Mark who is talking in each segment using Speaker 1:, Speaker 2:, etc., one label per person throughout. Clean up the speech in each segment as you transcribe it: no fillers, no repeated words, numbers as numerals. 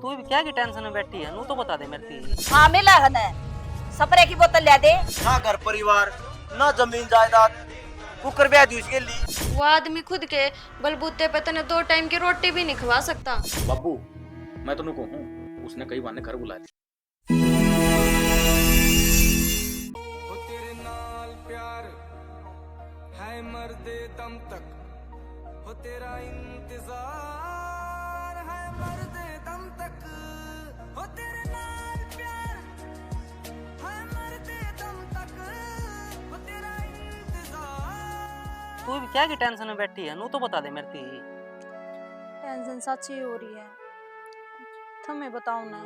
Speaker 1: तू भी क्या की टेंशन में बैठी है? नू तो बता दे मेरे की।
Speaker 2: हाँ मिला है ना, स्प्रे की बोतल ले दे।
Speaker 3: ना घर परिवार ना जमीन जायदाद, कुकर ब्याह दी उसके लिए।
Speaker 4: वो आदमी खुद के बलबूते पे तने 2 टाइम की रोटी भी नहीं खवा सकता।
Speaker 5: बाबू मैं तो नुको हूँ, उसने कई बार घर बुलाया।
Speaker 6: तेरे नाल प्यार है मरदे दम तक, हो तेरा इंतजार है मरदे दम तक, हो तेरे नाल प्यार है मरदे दम तक, हो तेरा इंतजार।
Speaker 1: तू भी क्या की टेंशन में बैठी है? नू तो बता दे मेरे की।
Speaker 7: टेंशन सच्ची हो रही है, तुम्हें बताऊं ना,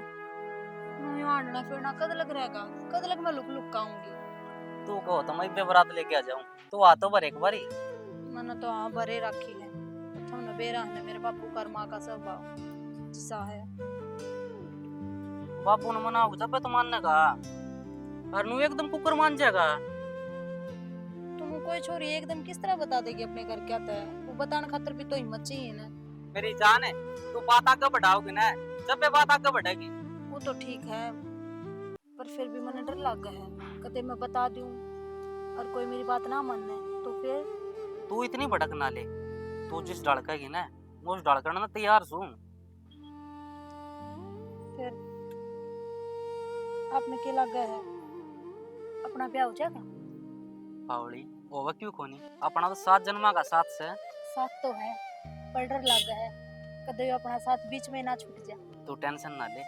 Speaker 7: मैं आना फिरना कद लग रहेगा, कद लग मैं लुक लुक आऊंगी।
Speaker 1: तू कहो तो मैं बेबरात लेके आ जाऊं। तू आ तो भर एक बारी।
Speaker 7: मैंने तो हाँ भरे रखी है, तुमने बेरा है मेरे बापू कर्मा का स्वभाव जिसा है।
Speaker 1: बापू ने मना जब तो मानने का, और नू एकदम कुकर मान जाएगा।
Speaker 7: तुम कोई छोरी एकदम किस तरह बता देगी अपने घर क्या है? वो बताने खातर भी तो हिम्मत चाहिए ना।
Speaker 1: मेरी जान है, तू बात आगे बढ़ाओगी ना, जब ये बात आगे बढ़ेगी।
Speaker 7: वो तो ठीक है, पर फिर भी मैंने डर लग गया है, कदे मैं बता दूं और कोई मेरी बात ना माने तो फिर।
Speaker 1: तू इतनी भड़क ना ले, तू जिस धड़केगी ना मैं उस धड़कने में तैयार हूँ।
Speaker 7: फिर आपने क्या लगा है, अपना ब्याह हो जाएगा?
Speaker 1: पावड़ी होगा क्यों कोनी, अपना तो 7 जन्मा का साथ से।
Speaker 7: साथ तो है, पर डर लगा है कदे अपना साथ बीच में ना छूट जाए।
Speaker 1: तू टेंशन ना ले,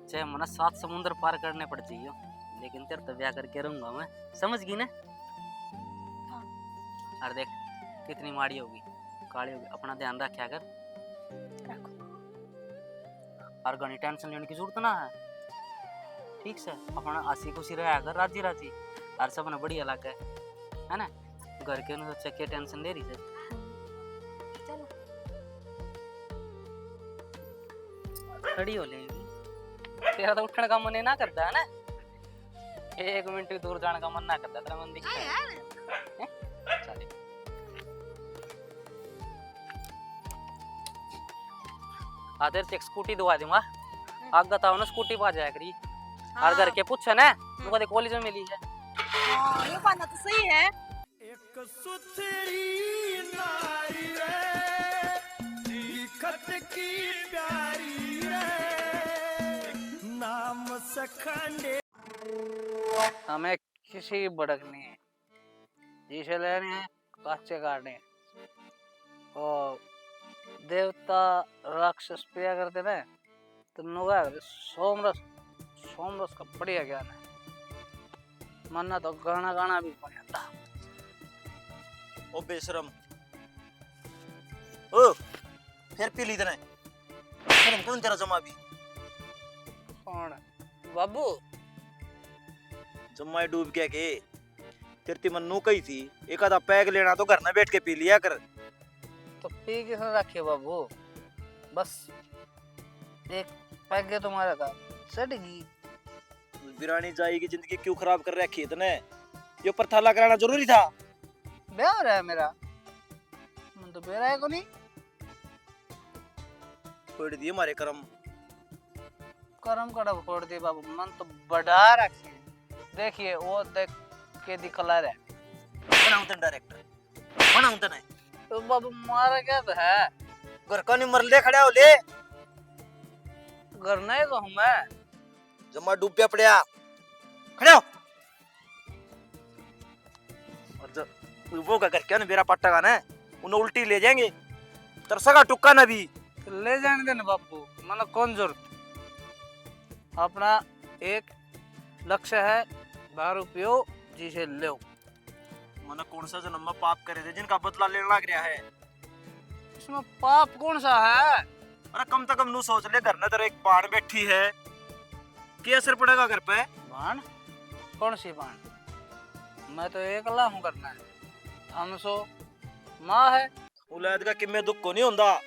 Speaker 1: चाहे मना 7 समुद्र पार करने पड़ जाइयो, लेकिन तेरे तो ब्याह करके रहूंगा मैं, समझ गई ना?
Speaker 7: हाँ।
Speaker 1: और देख कितनी माड़ी होगी, काली होगी, अपना ध्यान रखा कर।
Speaker 7: रखो।
Speaker 1: और घनी टेंशन लेने की जरूरत ना है, ठीक से अपना हंसी खुशी रहा कर, राजी राजी, और सब ना बढ़िया लगा है ना। घर के अनुसार चेक के टेंशन ले रही है।
Speaker 7: चलो
Speaker 1: खड़ी हो लेगी, तेरा तो उठने का मन ही ना करता है ना, 1 मिनट भी दूर जाने का मन ना करता, तेरा मन दिखता है। चले आधेर से एक स्कूटी दुआ दूंगा, आग बताओ ना स्कूटी पा जाया करी। और घर के पूछे ना तू कदे कॉलेज में मिली है।
Speaker 7: हाँ ये बात तो सही है।
Speaker 6: एक सुथरी नारी रे, दिखत की प्यारी रे, नाम सखंडे।
Speaker 1: हमें किसी भड़कने जिसे लेने हैं कच्चे काटने, और देवता राक्षस पिया करते ना, तो नुगा सोमरस का बढ़िया ज्ञान है, मन्ना तो गाना गाना भी पड़ जाता।
Speaker 3: ओ बेशरम, ओ फिर पी ली तने, शर्म कौन तेरा जमा भी?
Speaker 1: कौन बाबू?
Speaker 3: जम्मा डूब गया के तेरी मन्नू कही थी एक आधा पैग लेना तो घर में बैठ के पी लिया कर।
Speaker 1: तो पी किसने रखे बाबू, बस एक पैग तुम्हारा था सड़गी।
Speaker 3: बिरानी जाई की जिंदगी क्यों खराब कर रखी है तने? ये पर थाला कराना जरूरी था।
Speaker 1: ब्याह हो रहा है मेरा, मन तो बेरा है को नहीं।
Speaker 3: छोड़ दिए हमारे कर्म,
Speaker 1: करम कड़ा फोड़ दिए बाबू, मन तो बढ़ा रखे। देखिए वो देख के दी कलर है,
Speaker 3: बनाऊं तन डायरेक्टर, बनाऊं तने।
Speaker 1: तो बाबू मारा क्या तो है,
Speaker 3: घर का नहीं मर ले खड़ा हो ले,
Speaker 1: घर नहीं तो हूँ मैं।
Speaker 3: जम्मा डूब पे पड़या, खड़ा हो। और जब वो का घर क्या ना मेरा पट्टा का ना, उन्हें उल्टी ले जाएंगे, तरसा का टुक्का ना भी।
Speaker 1: तो ले जाने देना बाबू, मन कौन जरूरत। अपना एक लक्ष्य है, दारू पियो जिसे लो।
Speaker 3: मैंने कौन सा जन्म में पाप करे थे जिनका बदला लेने लग रहा है?
Speaker 1: इसमें पाप कौन सा है?
Speaker 3: अरे कम से कम नू सोच ले, घर में तेरे एक बाण बैठी है, क्या असर पड़ेगा घर पे?
Speaker 1: बाण? कौन सी बाण? मैं तो एकला हूँ करना है, हम सो माँ है।
Speaker 3: औलाद का किम्मे दुख को नहीं होता,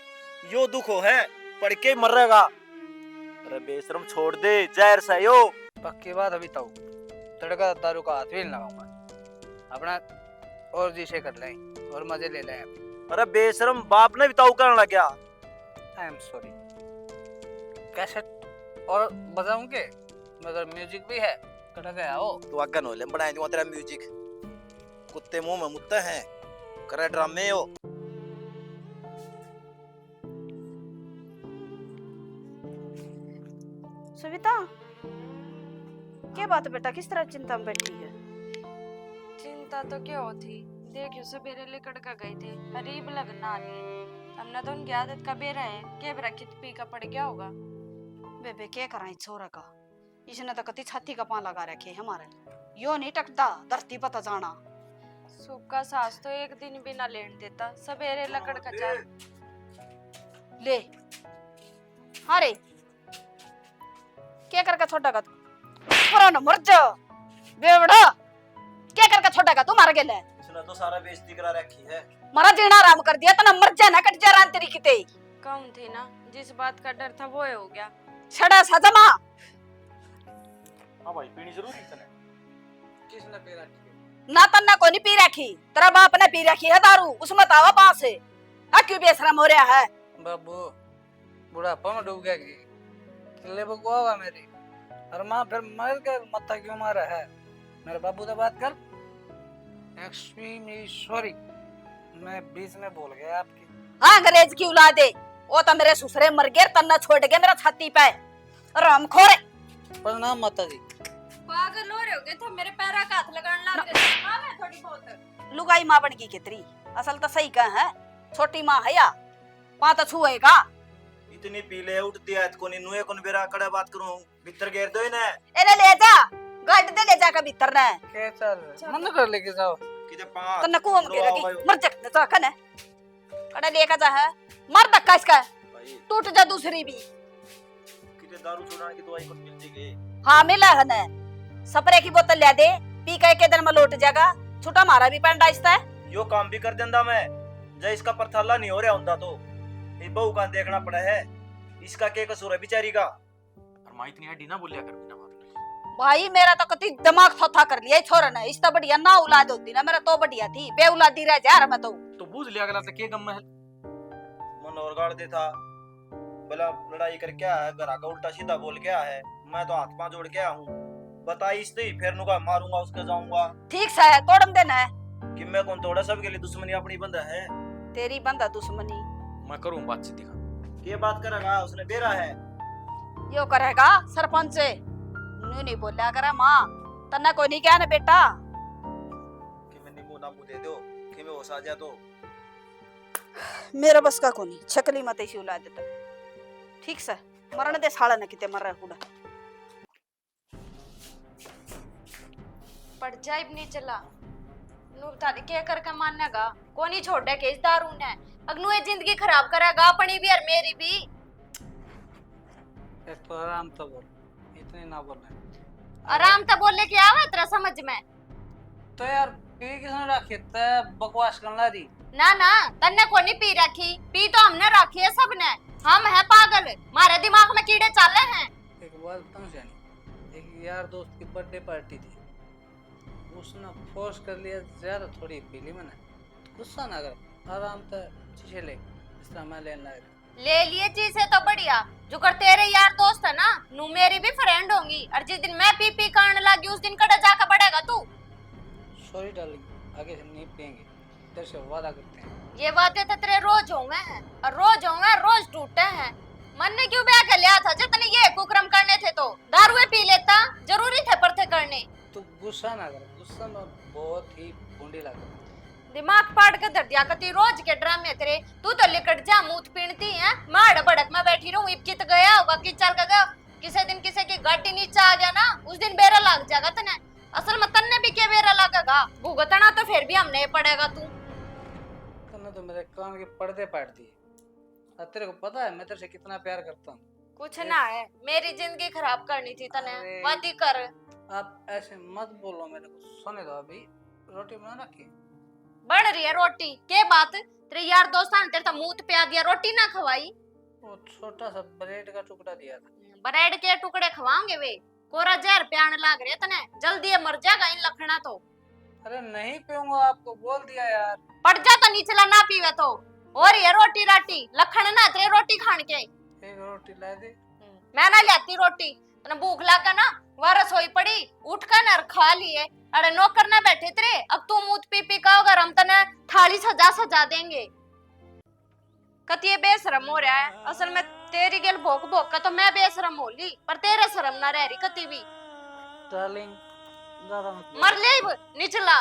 Speaker 3: यो दुख हो है पढ़ के मर रहेगा। अरे बेशरम छोड़ दे, जहर सा यो।
Speaker 1: पक्की बात अभी तो तड़का दारू का हाथ भी नहीं लगाऊंगा, अपना और जिसे कर लें और मजे ले लें।
Speaker 3: अरे बेशरम बाप ने भी ताऊ करने लग गया।
Speaker 1: I am sorry.
Speaker 8: कैसेट और बजाऊंगे मगर म्यूजिक भी है कटा गया हो
Speaker 3: तू आगे नो ले बनाए दूंगा तेरा म्यूजिक कुत्ते मुंह में मुत्ते हैं करे ड्रामे हो
Speaker 2: सुविता क्या बात है बेटा, किस तरह चिंता में बैठी है?
Speaker 4: चिंता तो क्या होती, देखियो सवेरे लेकर का गए थे, करीब लगना नहीं। हमने तो उनकी आदत का बेरा है, के बेरा कित पी का पड़ गया होगा।
Speaker 2: बेबे क्या कराई छोरा का, इसने तो कति छाती का पां लगा रखे हमारे, यो नहीं टकता धरती पता जाना।
Speaker 4: सूखा सास तो एक दिन भी ना लेने देता, सवेरे लकड़ का चार
Speaker 2: ले हाँ रे क्या करके छोटा का छोरा न मर जा बेवड़ा, क्या करके छोटा का तू मर गेले,
Speaker 3: इसने तो सारा बेइज्जती करा रखी है।
Speaker 2: मरा जीना आराम कर दिया तना, मर जा ना कट जा रान तेरी किते।
Speaker 4: कम थी ना, जिस बात का डर था वो हो गया।
Speaker 2: छड़ा सजमा
Speaker 5: हाँ भाई पीनी जरूरी तने
Speaker 8: किसने पी रखी
Speaker 2: ना तन्ना को नहीं पी रखी, तेरा बाप ने पी रखी है दारू, उसमें तावा पास है। आ क्यों बेशरम हो रहा है?
Speaker 8: बाबू बुढ़ापा में डूब गया कि किले बको होगा मेरी, और माँ फिर मर गए मत्था क्यों मारा है? मेरे बाबू से बात कर। एक्सट्रीमली सॉरी, मैं बीच में बोल गया आपकी।
Speaker 2: हाँ अंग्रेज की औलाद है, वो तो मेरे ससुरे मर गए, तन्ना छोड़ गए मेरा छाती पे राम खोरे।
Speaker 8: प्रणाम माता जी।
Speaker 4: पागल हो रहे होगे तो मेरे पैरा का हाथ लगाने लग रहे थे। हाँ मैं थोड़ी बहुत
Speaker 2: लुगाई माँ बन की कितरी, असल तो सही कह है, छोटी माँ है या पाँ तो छुएगा।
Speaker 3: इतनी पीले उठती है को नुए कोन बेरा कड़े बात करूं भीतर घेर दो इन्हें
Speaker 2: एने ले जा गाड़ दे, ले जा का भीतर ने
Speaker 8: क्या चल रहा है? मन कर लेके जाओ
Speaker 3: किते पांच
Speaker 2: तन्ना कुम के रगी मर जक न तो कने कड़ा लेके जा है, मर धक्का इसका
Speaker 3: भाई
Speaker 2: टूट जा दूसरी भी।
Speaker 3: किते दारू छुड़ाने की दवाई को मिलती के
Speaker 2: हाँ मिला है ने, स्प्रे की बोतल ले दे, पी के एक दिन में लौट जाएगा, छुटा मारा भी पैंडा इसता है।
Speaker 3: यो काम भी कर देंदा मैं, जय इसका परथाला नहीं हो रहा हुंदा तो ये बहू का देखना पड़ा है, इसका क्या कसूर है बेचारी का?
Speaker 5: और माँ इतनी हड्डी ना बोलिया कर बिना बात में।
Speaker 2: भाई मेरा तो कति दिमाग थोथा कर लिया छोरा ने, इस तो बढ़िया ना औलाद होती ना, मेरा तो बढ़िया थी, बे औलादी रह जा रहा मैं
Speaker 5: तो बूझ लिया गला तो के गम में
Speaker 3: मन और गाड़ दे था भला लड़ाई कर क्या है, घर का उल्टा सीधा बोल क्या है, मैं तो हाथ पांव जोड़ के आया हूँ, बताई इससे फिर नुका मारूंगा उसके जाऊंगा।
Speaker 2: ठीक से है तोड़म देना है
Speaker 3: कि मैं कौन तोड़ा, सबके लिए दुश्मनी अपनी बंदा है।
Speaker 2: तेरी बंदा दुश्मनी
Speaker 5: मैं करूं बात सीधी का
Speaker 3: ये बात करेगा उसने बेरा है
Speaker 2: यो करेगा सरपंच से न्यू नहीं बोला करे माँ तन्ना कोई नहीं क्या ना बेटा
Speaker 3: कि मैं नींबू नांबू दे दो कि मैं होश आ जा तो
Speaker 2: मेरा बस का कोनी छकली मत इसी उला देता ठीक से मरण दे साला न किते मर रहा हुड़ा
Speaker 4: पड़ जाए नहीं चला नु तारी के कर के मानेगा कोनी छोड़े के इस दारू ने अगनु ये जिंदगी खराब करेगा अपनी भी और मेरी भी।
Speaker 8: एक तो आराम तो बोल, इतने ना बोलना।
Speaker 4: आराम तो बोलने की आवा तेरा समझ में
Speaker 8: तो यार पी किसने रखी ते बकवास करना दी
Speaker 4: ना ना तन्ने कोनी पी रखी, पी तो हमने रखी है सबने, हम है पागल, हमारे दिमाग में कीड़े चले हैं।
Speaker 8: एक बात समझे नहीं, एक यार दोस्त की बर्थडे पार्टी थी, उसने फोर्स कर लिया, ज्यादा थोड़ी पी ली मैंने, गुस्सा ना कर, आराम से चीज़ें ले, इस तरह मैं लेना है।
Speaker 4: ले लिए चीजें तो बढ़िया, जो कर तेरे यार दोस्त है ना, नू मेरी भी फ्रेंड होंगी, और जिस दिन मैं पी पी करने लगी उस दिन कड़ा जाकर बढ़ेगा तू।
Speaker 8: सॉरी डार्लिंग, आगे से नहीं पियेंगे, तेरे से वादा करते हैं।
Speaker 4: ये बातें तो तेरे रोज होंगे हैं, और रोज टूटते हैं। मन ने क्यों ब्याह कर लिया था, जितने ये कुकर्म करने थे तो दारुए पी लेता, जरूरी थे पर थे करने।
Speaker 8: तू गुस्सा ना कर, गुस्सा में बहुत ही बूंदी लगा।
Speaker 4: दिमाग पाड़ के धर दिया करती रोज के ड्रामे तेरे, तू तो लिकट जा मूत पीनती है, माड़ बड़क में बैठी रहूं, इबकित गया होगा कि चल गया, किसी दिन किसी की गाड़ी नीचे आ गया ना, उस दिन बेरा लग जाएगा तने। असल में तन्ने भी क्या बेरा लगेगा, भुगतना तो फिर भी हमने पड़ेगा तू।
Speaker 8: तूने तो मेरे कान के पर्दे पाट दिए, और तेरे को पता है मैं तेरे से कितना प्यार करता हूँ।
Speaker 4: कुछ ना है, मेरी जिंदगी खराब करनी थी तने,
Speaker 8: अरे।
Speaker 4: बात ही कर।
Speaker 8: आप ऐसे मत बोलो, मेरे को सोने दो, अभी रोटी बना रखी।
Speaker 4: बन रही है रोटी, के बात तेरे यार दोस्तान तेरे तो मुंह पे आ दिया, रोटी ना खवाई,
Speaker 8: वो छोटा सा ब्रेड का टुकड़ा दिया था।
Speaker 4: ब्रेड के टुकड़े खवाओगे वे, कोरा जहर प्यान लाग रहे तने, जल्दी मर जाएगा इन लखना तो।
Speaker 8: अरे नहीं पीऊंगा, आपको बोल दिया यार।
Speaker 4: पड़ जा तो नीचला ना पीवे तो, और ये रोटी राटी लखन ना तेरे रोटी खान के।
Speaker 8: एक रोटी ला दे।
Speaker 4: मैं ना लाती रोटी, तने भूख लगा ना वह रसोई पड़ी उठ कर ना खा लिए। अरे नौकर ना बैठे तेरे, अब तू मुंह पी पी का अगर हम तने थाली सजा सजा देंगे। कत ये बेशरम हो रहा है, असल में तेरी गेल भोक भोक का तो मैं बेशरम हो ली, पर तेरे शर्म ना रह रही कती भी।
Speaker 8: डार्लिंग ज्यादा मत बोल।
Speaker 4: मर ले निचला।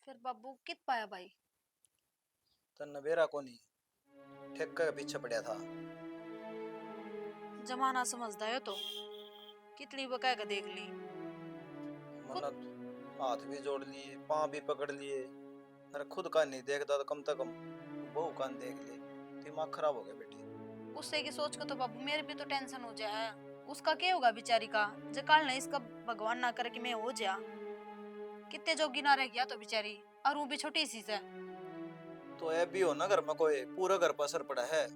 Speaker 7: फिर बाबू कित पाया भाई?
Speaker 3: तन बेरा कोनी ठेका के पीछे पड़ा था।
Speaker 7: जमाना समझदा है तो कितनी बकाया का देख ली।
Speaker 3: मन्नत हाथ भी जोड़ लिए, पाँव भी पकड़ लिए, अरे खुद का नहीं देखता तो कम से कम बहू का देख ले। दिमाग खराब हो गया बेटी।
Speaker 7: उससे की सोच को तो बाबू मेरे भी तो टेंशन हो जाए। उसका क्या होगा बेचारी का, जो काल नहीं इसका भगवान ना करे कि मैं हो जा। कितने जोगी ना रह गया तो बेचारी, और वो भी छोटी सी से।
Speaker 3: तो ऐ भी हो ना घर में कोई पूरा घर पर असर पड़ा है।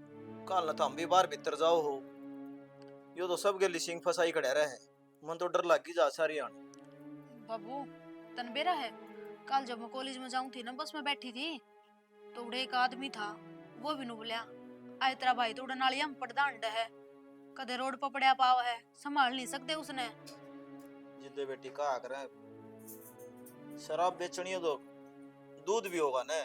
Speaker 3: काल न तो हम भी बाहर भीतर जाओ हो, यो तो सब गेली सिंह फसाई खड़े रहे। मन तो डर लग जा सारी आन।
Speaker 7: बाबू तन बेरा है, कल जब मैं कॉलेज में जाऊं थी ना, बस में बैठी थी तो उड़े एक आदमी था, वो भी नु बोलिया आए तेरा भाई तो उड़न वाली हम पड़दांड है, कदे रोड पर पड़या पाव है, संभाल नहीं सकते उसने।
Speaker 3: जिद्दे बेटी का करे शराब बेचनी हो तो दूध भी होगा ना,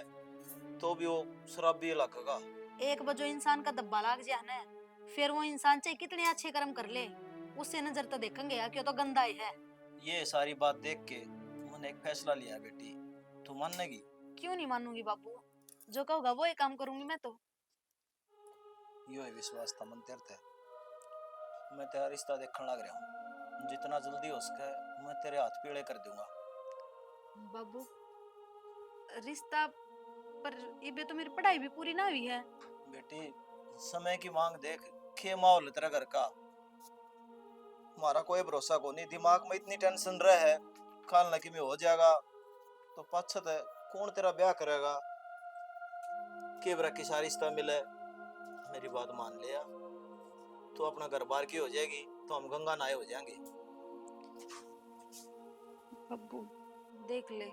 Speaker 3: तो भी वो शराब भी लगेगा।
Speaker 7: एक बजो इंसान का दब्बा लाग जाए ना, फिर वो इंसान चाहे कितने अच्छे कर्म कर ले, उससे नजर तो देखेंगे यार, क्यों तो गंदा ही है।
Speaker 3: ये सारी बात देख के मैंने एक फैसला लिया बेटी, तू मानेगी?
Speaker 7: क्यों नहीं मानूंगी बाबू, जो कहोगा वो ही काम करूंगी मैं तो।
Speaker 3: यो है विश्वास था मन तेरे ते। मैं तेरा रिश्ता देखने लग रहा हूँ, जितना जल्दी हो सके मैं तेरे हाथ पीले कर दूंगा।
Speaker 7: बाबू रिश्ता, पर ये तो मेरी पढ़ाई भी पूरी ना हुई है।
Speaker 3: बेटी समय की मांग देख, के माहौल तेरा घर का, हमारा कोई भरोसा को नहीं। दिमाग में इतनी टेंशन रहे है, काल न कि में हो जाएगा तो पछत है, कौन तेरा ब्याह करेगा? के बरा किसा रिश्ता मिले, मेरी बात मान लिया तो अपना घर बार की हो जाएगी, तो हम गंगा नहाए हो जाएंगे।
Speaker 7: बाबू देख ले,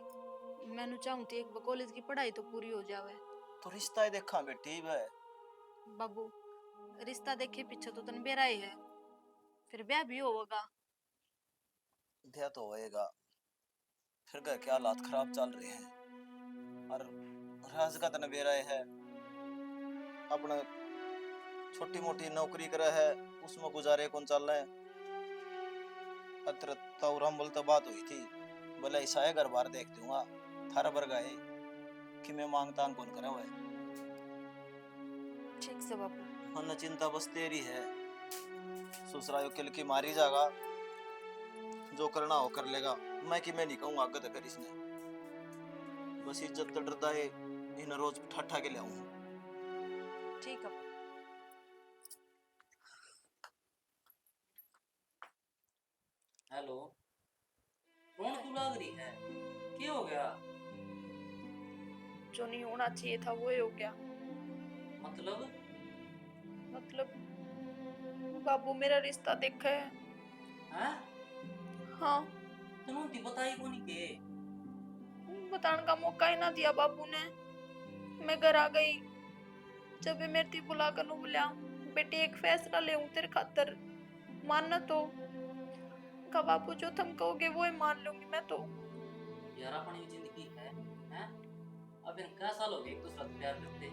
Speaker 7: मैंने चाहूं थी एक कॉलेज की पढ़ाई तो पूरी हो जावे।
Speaker 3: तो रिश्ता ही देखा बेटी वह।
Speaker 7: बाबू रिश्ता देखे पीछे तो तन बेरा ही है, फिर ब्याह भी होगा।
Speaker 3: ब्याह तो होएगा, फिर घर के हालात खराब चल रहे हैं और राज का तन बेरा है, अपना छोटी मोटी नौकरी करे है, उसमें गुजारे कौन चल रहे हैं। अत्र तौरम बोलते बात हुई थी, बोले ऐसा है घर बार देख दूंगा, थारा बर गए कि मैं मांगता कौन करे हुए।
Speaker 7: ठीक से बाबू।
Speaker 3: मन चिंता बस तेरी है, ससुराल किल की मारी जागा, जो करना हो कर लेगा। मैं कि मैं नहीं कहूँगा आगे तक इसने, बस इज्जत तो डरता है, इन रोज ठाठा के ले आऊँ।
Speaker 7: ठीक है।
Speaker 1: हेलो, कौन तू लाग रही है? क्या हो गया?
Speaker 7: जो नहीं होना चाहिए था वो ही हो गया।
Speaker 1: मतलब
Speaker 7: बाबू मेरा रिश्ता देखा है।
Speaker 1: हैं?
Speaker 7: हाँ,
Speaker 1: तनु ती बताई कोनी के?
Speaker 7: बताने का मौका ही ना दिया बाबू ने। मैं घर आ गई, जब वे मेरे थी बुला कर बोलिया बेटी एक फैसला ले तेरे खातर, मानना तो का बाबू जो तुम कहोगे वो ही मान लूंगी मैं तो।
Speaker 1: यार अपनी जिंदगी है, हैं? अब इन क्या साल हो गए एक दूसरे से प्यार करते,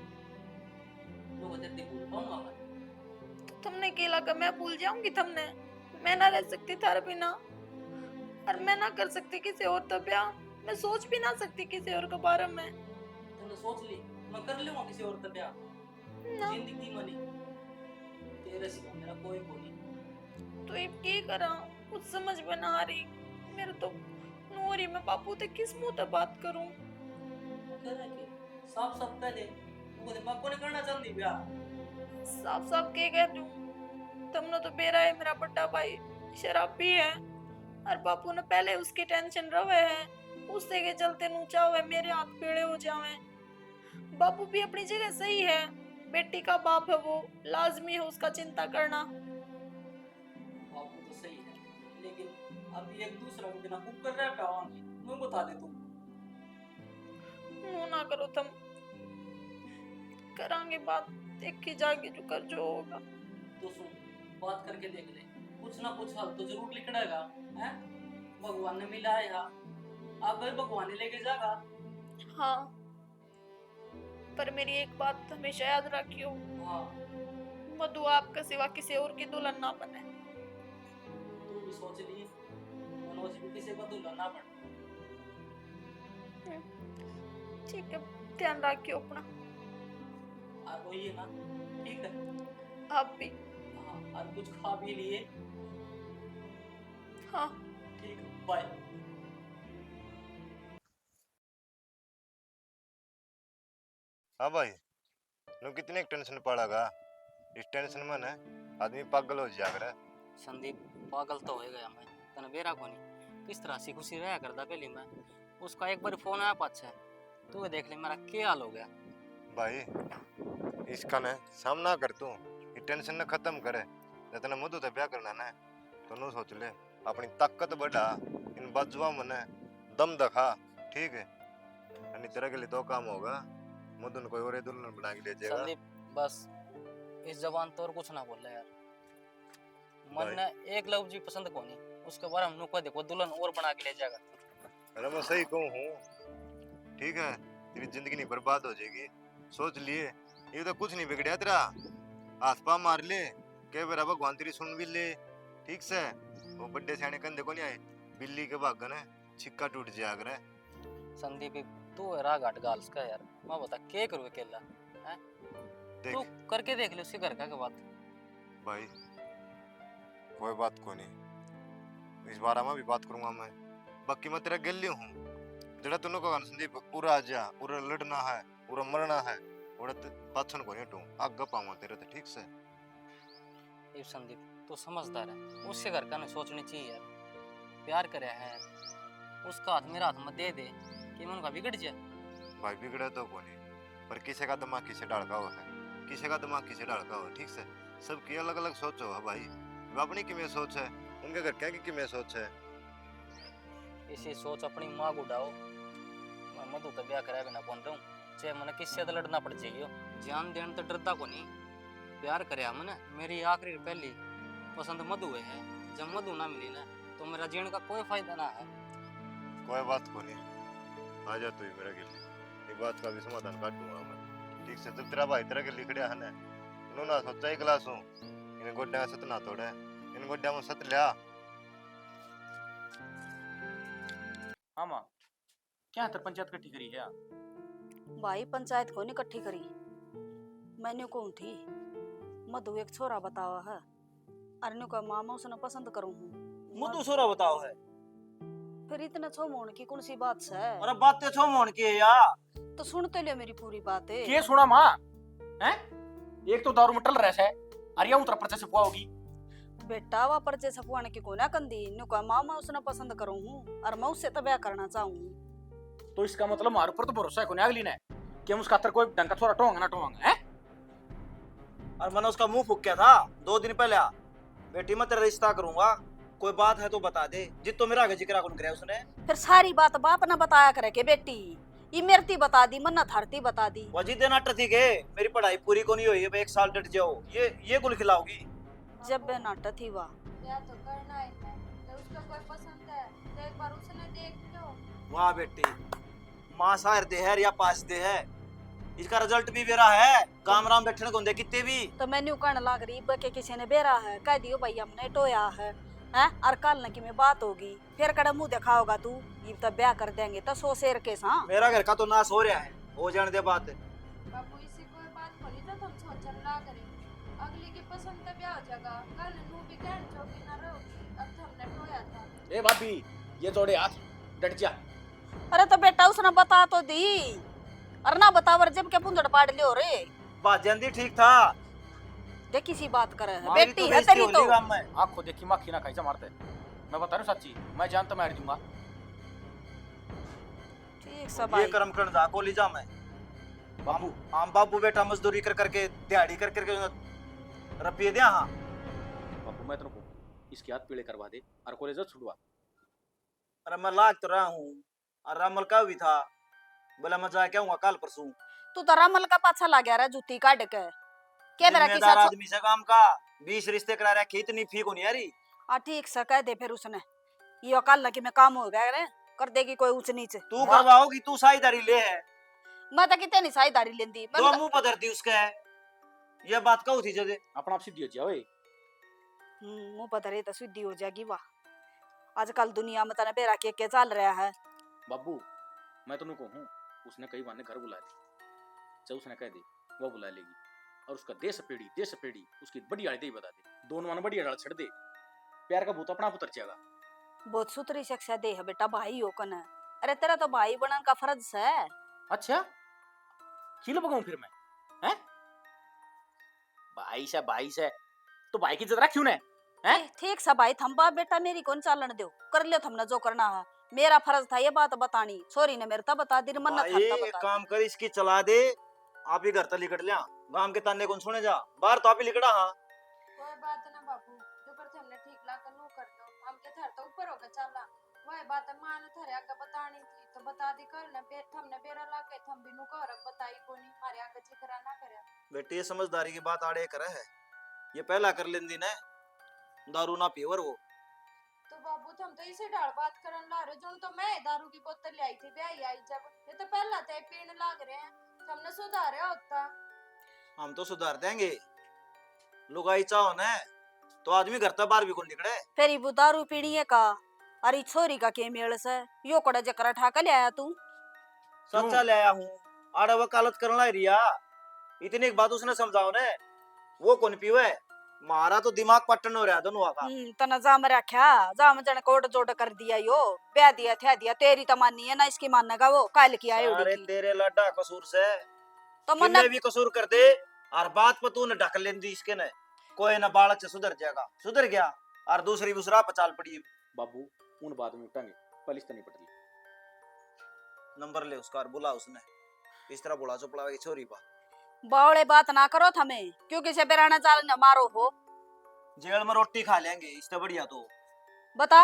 Speaker 1: लोग जल्दी भूल पाऊंगा मैं?
Speaker 7: तुमने केला का मैं भूल जाऊंगी तुमने? मैं ना रह सकती थारे बिना, और मैं ना कर सकती किसी और तो ब्याह, मैं सोच भी ना सकती किसी और के बारे में।
Speaker 1: तुमने सोच ली मैं कर लूंगा किसी और से प्यार?
Speaker 7: ना
Speaker 1: जिंदगी मनी तेरे सिवा मेरा कोई को नहीं।
Speaker 7: तो अब की करा, कुछ समझ में ना आ रही मेरे तो। नूरी मैं बापू ते किस मुंह ते बात करूं?
Speaker 1: करे के साफ साफ कह दे, तू दिमाग को नहीं करना चाहती ब्याह?
Speaker 7: साफ साफ के कह दूं, तुमने तो बेरा है मेरा बड़ा भाई शराबी है, और बापू ने पहले उसकी टेंशन रवे है, उससे के चलते नू चाहे मेरे हाथ पीड़े हो जावे। बापू भी अपनी जगह सही है, बेटी का बाप है वो, लाजमी है उसका चिंता करना।
Speaker 1: बापू तो सही है, लेकिन अभी एक दूसरा को बिना कुक कर रहा है, मैं बता दे तू।
Speaker 7: मुंह ना करो तुम, करांगे बात। देखी जाएगी जो कर जो होगा।
Speaker 1: तो सुन, बात करके देख ले, कुछ ना कुछ हल तो जरूर निकलेगा। हैं? भगवान ने मिलाया, अब भगवान ही लेके जाएगा।
Speaker 7: हाँ, पर मेरी एक बात हमेशा याद रखियो,
Speaker 1: हाँ,
Speaker 7: मधु आपका सिवा किसी और की दुल्हन ना बने।
Speaker 1: तू भी सोच ली, मनोज भी किसी का दुल्हन ना बने।
Speaker 7: ठीक है, ध्यान रखियो अपना।
Speaker 1: और वही है ना, ठीक है।
Speaker 7: आप भी।
Speaker 1: हाँ, और कुछ खा भी लिए।
Speaker 7: हाँ।
Speaker 1: ठीक है, बाय।
Speaker 9: हाँ भाई, नो कितने टेंशन पड़ेगा। इस टेंशन में ना आदमी पागल हो जाएगा।
Speaker 1: संदीप, पागल तो हो गया मैं, तने बेरा को नहीं किस तरह से खुशी रहा करता पहले मैं। उसका एक बार फोन आया पाछे, तू ये देख ले मेरा क्या हाल हो गया।
Speaker 9: भाई इसका ना सामना कर, तू ये टेंशन ना खत्म करे। जितना मधु से ब्याह करना ना, तो नो सोच ले अपनी ताकत बढ़ा, इन बाजुआ में ना दम दिखा, ठीक है। यानी तेरे के लिए दो काम होगा, मधु ने कोई और दुल्हन बना के ले जाएगा।
Speaker 1: संदीप बस इस जबान तो और कुछ ना बोल यार। मन ने एक लव जी पसंद को नहीं, उसके बारे में नुको देखो दुल्हन और बना के ले जाएगा।
Speaker 9: अरे मैं सही कहूँ हूँ, ठीक है। तेरी जिंदगी नहीं बर्बाद हो जाएगी, सोच लिए। ये तो कुछ नहीं बिगड़ा तेरा, आसपा मार ले के बेरा भगवान तेरी सुन भी ले, ठीक से। वो बड्डे सियाने कंधे को नहीं आए, बिल्ली के भागन है छिक्का टूट जाया करे।
Speaker 1: संदीप तू राग हट गाल्स का यार, मैं बता क्या करूँ अकेला हैं? तू करके देख ले उसके घर का बात।
Speaker 9: भाई कोई बात को नहीं, इस बारे में भी बात करूंगा मैं। बाकी मैं तेरा गिल्ली हूँ, जरा तूने कहा संदीप पूरा आ जा, पूरा लड़ना है, पूरा मरना है, और पाछन को नहीं हटूं, आगे पाऊंगा तेरे तो, ठीक से।
Speaker 1: ये संदीप तू समझदार है, उससे घर का नहीं सोचनी चाहिए यार। प्यार करे है, उसका हाथ मेरा हाथ में दे दे कि मैं उनका बिगड़ जाए।
Speaker 9: भाई बिगड़े तो को नहीं, पर किसी का दिमाग किसी डालका हुआ है, किसी का दिमाग किसी डालका हुआ, ठीक से। सबकी अलग अलग सोच हो भाई, अपनी की में सोच है, उनके घर क्या की में सोच है।
Speaker 1: इसी सोच अपनी माँ को उड़ाओ। मैं मधु तो ब्याह कराया बिना कौन रहूं, चाहे मैंने किससे तो लड़ना पड़ जाइयो। जान देन तो डरता को नहीं, प्यार कराया मैंने। मेरी आखिरी पहली पसंद मधु है, जब मधु ना मिली ना तो मेरा जीने का कोई फायदा ना है।
Speaker 9: कोई बात को नहीं, आ जा तू मेरे के लिए, ये बात का भी समाधान काटूंगा मैं, ठीक से। जब तेरा भाई तेरा के लिखड़िया है ना, उन्होंने सोचा ही क्लास हूँ, इन गोड्या में सत ना तोड़े, इन गोड्या में सत लिया।
Speaker 5: हाँ माँ, क्या है पंचायत इकट्ठी करी है?
Speaker 2: भाई पंचायत को नहीं इकट्ठी करी, मैंने को उठी मधु एक छोरा बतावा है, अरनु का मामा उसने पसंद करूं हूं।
Speaker 3: मधु छोरा बताओ है,
Speaker 2: फिर इतना छो मोन की कौन सी बात है?
Speaker 3: अरे बातें छो मोन की है यार।
Speaker 2: तो सुन तो लियो मेरी पूरी बात है।
Speaker 5: के सुना माँ? हैं? एक तो दारू में टल रहा है, अरे उतर पर से पुआ होगी।
Speaker 2: बेटा वा पर जैसा पुआने की कोना कंदी नु का मामा उसने पसंद करूं हूं, और मैं उससे तो ब्याह करना चाहूं।
Speaker 5: तो इसका मतलब हमारे ऊपर तो भरोसा है कोने अगली ने कि हम उसका खातर कोई ढंग का छोरा टोंगा ना टोंगा है।
Speaker 3: और मैंने उसका मुंह फूक किया था 2 दिन पहले, बेटी मैं तेरा रिश्ता करूंगा, कोई बात है तो बता दे। जित तो मेरा आगे जिक्र कौन करे उसने।
Speaker 2: फिर सारी बात बाप ना बताया करे के बेटी, ये मेरती बता दी मन्ना थारती बता दी।
Speaker 3: वजी देना टथी के मेरी पढ़ाई पूरी को नहीं हुई है, 1 साल डट जाओ, ये गुल खिलाओगी।
Speaker 2: जब बे नाटक थी वाह,
Speaker 4: ब्याह तो करना है, तो उसका कोई पसंद है तो एक बार उसने देख लो।
Speaker 3: वाह बेटी, माँ सार दे है या पास दे है, इसका रिजल्ट भी मेरा है, काम राम बैठने को दे कितने भी।
Speaker 2: तो मैंने कहने लग रही बके किसी ने बेरा है, कह दियो भाई हमने टोया है, हैं? और कल न की में बात होगी, फिर कड़ा मुंह दिखाओगा तू, ये तो ब्याह कर देंगे तो 100 शेर के साथ।
Speaker 3: मेरा घर का तो नाश हो रहा है, हो जाने दे बात।
Speaker 4: बाबू इसी कोई बात खोली तो तुम सोचन ना करें, अगली की पसंद पे ब्याह हो जाएगा, कल नू भी कहन जोगी ना रहोगी। अब तो हमने टोया था।
Speaker 5: ए भाभी, ये जोड़े हाथ, डट जा।
Speaker 2: अरे तो बेटा उसने बता तो दी, और ना बतावर जब के पुंजड़ पाड़ लियो रे।
Speaker 3: बात जल्दी ठीक था,
Speaker 2: देखी सी बात करे है,
Speaker 3: हमारी
Speaker 2: बेटी
Speaker 3: तो
Speaker 2: है
Speaker 3: बेइज्जती
Speaker 2: तेरी
Speaker 3: होली
Speaker 2: तो।
Speaker 3: गाँव में।
Speaker 5: आँख को देखी माखी ना खाई जा मारते। मैं बता रहा हूँ सच्ची, मैं जानता मार दूंगा।
Speaker 2: ठीक सब
Speaker 3: ये
Speaker 2: आई।
Speaker 3: कर्म करन जा को ली जा मैं।
Speaker 5: बाबू,
Speaker 3: आम बाबू बेटा मजदूरी कर करके दिहाड़ी कर करके रुपये दिया। हाँ
Speaker 5: बाबू मैं तेरे को इसके हाथ पीले करवा दे और कॉलेज छुड़वा।
Speaker 3: अरे मैं लाग तो रहा हूँ, और रामल का भी था, बोला मैं जाके आऊंगा कल परसों।
Speaker 2: तू तो रमल का पाछा लग गया रे जूती काट के, के मेरा
Speaker 3: जिम्मेदार
Speaker 2: किसा
Speaker 3: आदमी से काम का 20 रिश्ते करा रखे, इतनी फीक होनी यारी।
Speaker 2: ठीक सा कह दे फिर उसने ये कल लगी में काम हो गया रे कर देगी कोई ऊंच नीच।
Speaker 3: तू करवाओगी, तू साझेदारी ले है,
Speaker 2: मैं तो कितने नहीं साझेदारी लेंदी
Speaker 3: दो मुंह पधरती उसके है। ये बात कहू थी जदे
Speaker 5: अपना आप सीधी हो जाओ ओए।
Speaker 2: मुंह पधरे तो सीधी हो जाएगी वाह। आजकल दुनिया में तना बेरा के चल रहा है।
Speaker 5: बाबू मैं तुमको कहूँ, उसने कई बार घर बुला ली, जब उसने कह दी वो बुला लेगी, और उसका दे सपेड़ी उसकी बड़ी आड़ी दे बता दे, दोनों ने बड़ी आड़ छड़ दे, प्यार का भूत अपना आप उतर जाएगा।
Speaker 2: बहुत सुथरी शिक्षा दे है बेटा, भाई हो कन। अरे तेरा तो भाई बनने का फर्ज है।
Speaker 5: अच्छा खिलो बगाऊं फिर मैं, हैं? भाई से तो भाई की इज्जत रखी उन्हें, हैं?
Speaker 2: ठीक सा भाई थम्बा बेटा, मेरी कौन चालन दो, कर लियो थमने जो करना है। मेरा फर्ज था ये बात बतानी, सॉरी ने मेरे ता बता दी, मन्नत था
Speaker 3: भाई
Speaker 2: ता
Speaker 3: एक
Speaker 2: बता
Speaker 3: काम कर, इसकी चला दे, आप ही घर तक लिकट लिया, गांव के ताने कौन सुने जा, बाहर तो आप ही लिकड़ा। हाँ
Speaker 4: कोई बात ना बाबू, जो करते हमने ठीक ला कर नु कर दो, हम के थर तो ऊपर होके चला। वह बात मान थरे आगे बतानी थी तो बता दी, कर ने पे हमने बेरा ला के थम बिनु को और बताई कोनी, मारे आगे जिक्र ना करे।
Speaker 3: बेटी ये समझदारी की बात आड़े करे है, ये पहला कर लेंदी ने, दारू ना पीवर वो।
Speaker 4: तो बाबू तुम तो इसे डाल बात करन ला रहे, जो तो मैं दारू की बोतल ले आई थी ब्याह आई जब, ये तो पहला ते पीने लाग रहे हैं, हमने सुधारा होता।
Speaker 3: हम तो सुधार देंगे, लुगाई चाहो ने तो आदमी घर तक बाहर भी कौन निकले।
Speaker 2: फिर वो दारू पीनी है का, अरे छोरी का के मेल से यो कड़ा जकरा ठाका ले आया तू।
Speaker 3: सच्चा ले आया हूँ, आड़ा वकालत करना लाई रिया, इतनी एक बात उसने समझाओ ने, वो कौन पीवे, मारा तो दिमाग पट्टन हो रहा दोनों का।
Speaker 2: तना जाम रखा, जाम जन कोट जोड़ कर दिया यो, ब्याह दिया था दिया, तेरी तो माननी है ना, इसकी मानेगा वो काल की आए
Speaker 3: अरे
Speaker 2: उड़ी
Speaker 3: तेरे लड्डा कसूर से
Speaker 2: तो
Speaker 3: किन्ने भी कसूर कर दे, और बात पर तू ने ढक लेंदी इसके ने, कोई ना बालक से सुधर जाएगा, सुधर गया और दूसरी दूसरा पचाल पड़ी।
Speaker 5: बाबू उन बात में उठाएंगे, पलिस तो नहीं पड़ती।
Speaker 3: नंबर ले उसका और बुला, उसने इस तरह बुला चुपड़ा छोरी पा।
Speaker 2: बावड़े बात ना करो थमे, क्योंकि से बेराना चाल न मारो हो।
Speaker 3: जेल में रोटी खा लेंगे इससे बढ़िया तो।
Speaker 2: बता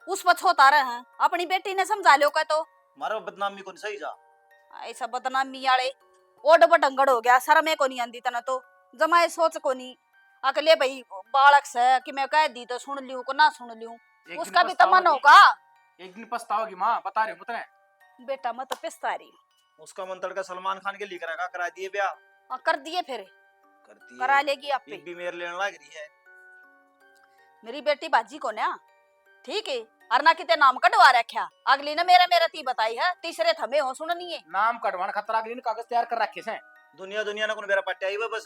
Speaker 2: उस पर छोता रहे हैं, अपनी बेटी ने समझा लो का तो
Speaker 3: मारो बदनामी को सही जा।
Speaker 2: ऐसा बदनामी आले ओड बडंगड़ हो गया, शर्म को नहीं आंदी तना तो जमाए सोच को नहीं अकले भाई बालक से कि मैं कह दी तो सुन लियो को ना सुन लियो, उसका भी तो मन होगा।
Speaker 5: एक दिन पछताओगी माँ, बता रहे हो मुझे।
Speaker 2: बेटा मैं तो पिस्ता रही
Speaker 3: उसका मन तड़का सलमान खान के लिख रखा, करा दिए ब्याह,
Speaker 2: कर दिए फिर
Speaker 3: करती
Speaker 2: करा लेगी आप पे।
Speaker 3: भी मेरे लेने लग रही है।
Speaker 2: मेरी बेटी बाजी को ना ठीक है, और ना किते नाम कटवा रखा, अगली ने मेरा मेरा ती बताई है, तीसरे थमे हो सुननी है।
Speaker 5: नाम कटवाने खतरा अगली ने कागज तैयार कर रखे हैं।
Speaker 3: दुनिया ने कौन मेरा पट्टे आई हुआ बस।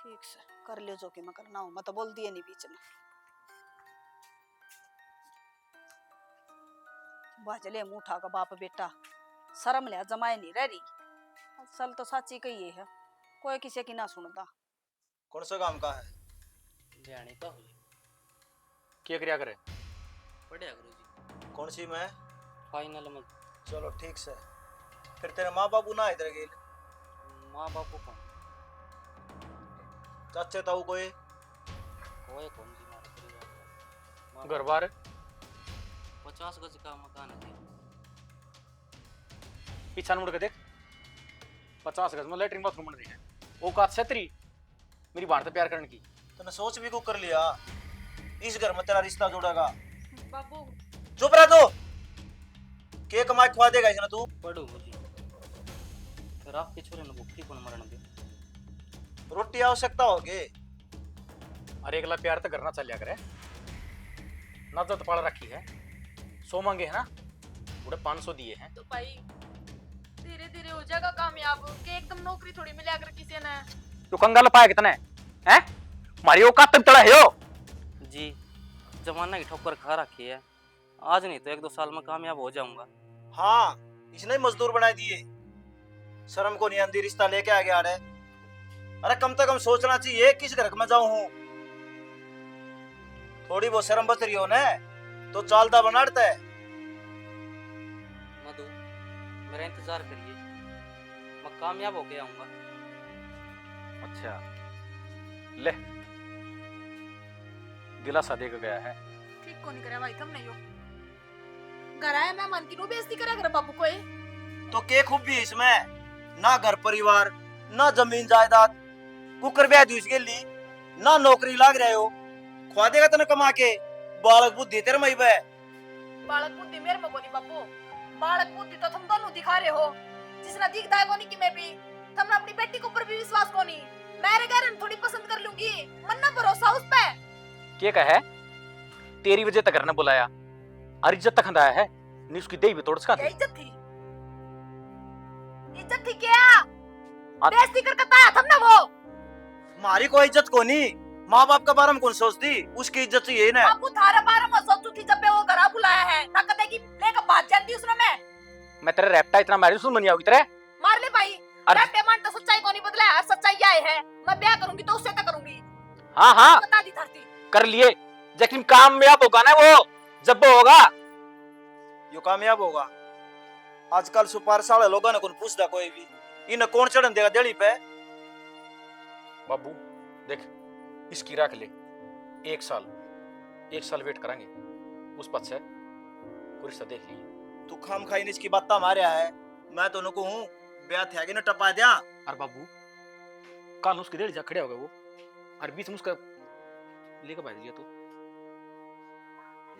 Speaker 2: ठीक से कर ले जो कि मैं करना हूं, मैं तो बोल दिए नहीं बीच में। बाजले मुठा का बाप बेटा शर्म ले जमाए नहीं रह रही, असल तो सच्ची कही है, कोई किसी की ना सुनता।
Speaker 3: कौन सा काम का है?
Speaker 1: ध्यान का हो
Speaker 5: क्या क्रिया करे?
Speaker 1: बढ़िया गुरुजी।
Speaker 3: कौन सी में?
Speaker 1: फाइनल में।
Speaker 3: चलो ठीक से। फिर तेरे माँ बाबू ना इधर गए?
Speaker 1: माँ बापू कौन?
Speaker 3: चाचे ताऊ कोई?
Speaker 1: कोई कौन जी मारे परिवार
Speaker 5: घर बार
Speaker 1: 50 गज का मकान है।
Speaker 5: पीछा मुड़ के देख, 50 गज में लेटरिन बाथरूम बन रही है, औकात छतरी मेरी बात से प्यार करने की।
Speaker 3: तूने सोच भी को कर लिया, इस घर में तेरा रिश्ता जुड़ेगा।
Speaker 7: बाबू
Speaker 3: चुप रह तू, के कमाई खुआ देगा इसने तू?
Speaker 1: पढ़ो गुरुजी, फिर आपके छोरे ने भूखी कौन मरण दे?
Speaker 3: रोटी आवश्यकता होगी।
Speaker 5: अरे अगला प्यार तो करना चलिया करे, नजर पाल रखी है, 100 मांगे है ना, पूरे 500 दिए हैं।
Speaker 7: तो भाई धीरे धीरे हो जाएगा कामयाब, के एकदम नौकरी थोड़ी मिला अगर किसी ने।
Speaker 5: तू कंगाल पाया कितने हैं? मारी औकात तब चढ़ा है हो
Speaker 1: जी, जमाना की ठोकर खा रखी है, आज नहीं तो 1-2 साल में कामयाब हो जाऊंगा।
Speaker 3: हाँ, इसने मजदूर बना दिए, शर्म को नहीं आती, रिश्ता लेके आ गया। अरे कम से कम सोचना चाहिए किस घर में जाऊं हूँ, थोड़ी बहुत शर्म बच रही हो ना तो चालता बनाता है।
Speaker 1: मधु मेरा इंतजार करिए, मैं कामयाब होके आऊंगा।
Speaker 5: अच्छा ले, दिलासा दे के गया है।
Speaker 7: ठीक को नहीं करे भाई तुमने यो घर आया मेहमान की नो बेइज्जती करा कर बाबू को।
Speaker 3: तो के खूब भी इसमें ना घर परिवार ना जमीन जायदाद कुकर ब्याह दी उसके लिए ना नौकरी लाग रहे हो खुआ देगा तने कमा के बालक बुद्धि तेरे मई बे
Speaker 7: बालक बुद्धि मेरे में कोनी बापू बालक बुद्धि तो तुम दोनों दिखा रहे हो जिसने दिखता है कोनी कि मैं भी तुमने अपनी बेटी के ऊपर भी विश्वास कोनी मेरे घर थोड़ी पसंद कर लूंगी मन ना भरोसा उस पे
Speaker 5: क्या कहे तेरी वजह तक घर ने बुलाया और इज्जत तक हंदाया है नी उसकी देही भी तोड़ सका
Speaker 7: ये इज्जत थी क्या बेइज्जती कर कताया तुमने वो
Speaker 3: मारी कोई इज्जत को नहीं माँ बाप का बारे में कौन सोचती उसकी इज्जत तो यही ना
Speaker 7: बापू थारे बारे में सोचू थी जब मैं वो घर बुलाया है ना कदे की लेकर बात जानती उसने
Speaker 5: मैं तेरे रैप्टा इतना मारी सुन बनी आओगी तेरे
Speaker 7: मार ले भाई रैप्टे मान तो सच्चाई को नहीं बदला है सच्चाई यह है मैं ब्याह करूंगी तो उससे तक करूंगी
Speaker 5: हाँ हाँ
Speaker 7: बता दी धरती
Speaker 5: कर लिए लेकिन कामयाब होगा ना वो जब वो होगा
Speaker 3: यो कामयाब होगा आजकल सुपारिश वाले लोगों ने कौन पूछता कोई भी इन्हें कौन चढ़न देगा देड़ी पे
Speaker 5: बाबू देख इसकी रख ले 1 साल वेट करेंगे उस पद से कोई रिश्ता देख लिए
Speaker 3: तू खाम खाई ने इसकी बात मारिया है मैं तो नको हूँ ब्याह थे आगे न टपा दिया
Speaker 5: और बाबू कल उसकी देड़ी जा खड़े हो गए वो और बीच में उसका लेकर भाग दिया तू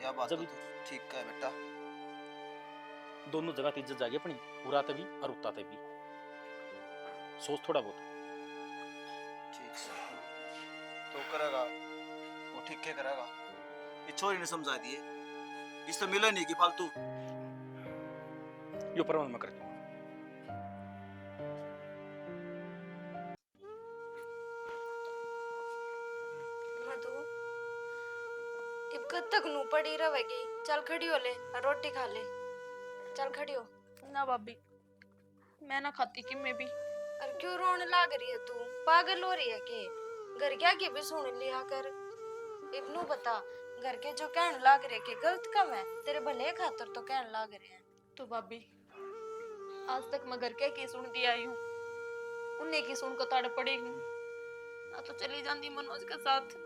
Speaker 3: या बात तो
Speaker 5: जब
Speaker 3: ठीक है बेटा
Speaker 5: दोनों जगह की इज्जत जागी अपनी उड़ाते भी और उताते भी सोच थोड़ा बहुत
Speaker 3: ठीक से तो करेगा वो ठीक क्या करेगा ये छोरी ने समझा दिए इस तो मिला नहीं कि फालतू
Speaker 5: यो परवान मत कर तू
Speaker 4: मधु अब कब तक नू पड़ी रहेगी चल खड़ी हो ले रोटी खा ले चल खड़ी हो
Speaker 7: ना भाभी मैं ना खाती कि मैं भी
Speaker 4: और क्यों रोने लग रही है तू पागल हो रही है के घर क्या के भी सुन लिया कर इब्नू बता घर के जो कहने लग रहे के गलत कम है तेरे भले खातर तो कहने लग रहे हैं
Speaker 7: तो भाभी आज तक मैं घर के की सुनती आई हूँ उन्हें की सुन को ताड़ पड़ी हूँ ना तो चली जाती मनोज के साथ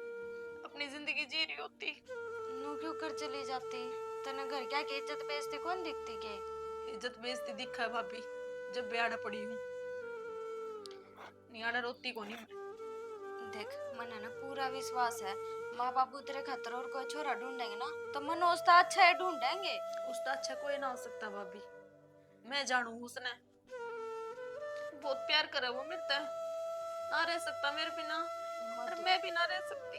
Speaker 7: अपनी जिंदगी जी रही होती
Speaker 4: नू क्यों कर चली जाती तने घर क्या की इज्जत बेइज्जती कौन दिखती के
Speaker 7: इज्जत बेइज्जती दिखा है भाभी जब ब्याह पड़ी हूँ नियाड़ा रोती को नहीं
Speaker 4: देख मने ना पूरा विश्वास है माँ बाबू तेरे खातर और कोई छोरा ढूंढेंगे ना तो मनोज तो अच्छा है ढूंढेंगे
Speaker 7: उसका अच्छा कोई ना हो सकता भाभी मैं जानू उसने बहुत प्यार करे वो मिलता है ना रह सकता मेरे बिना और मैं भी ना रह सकती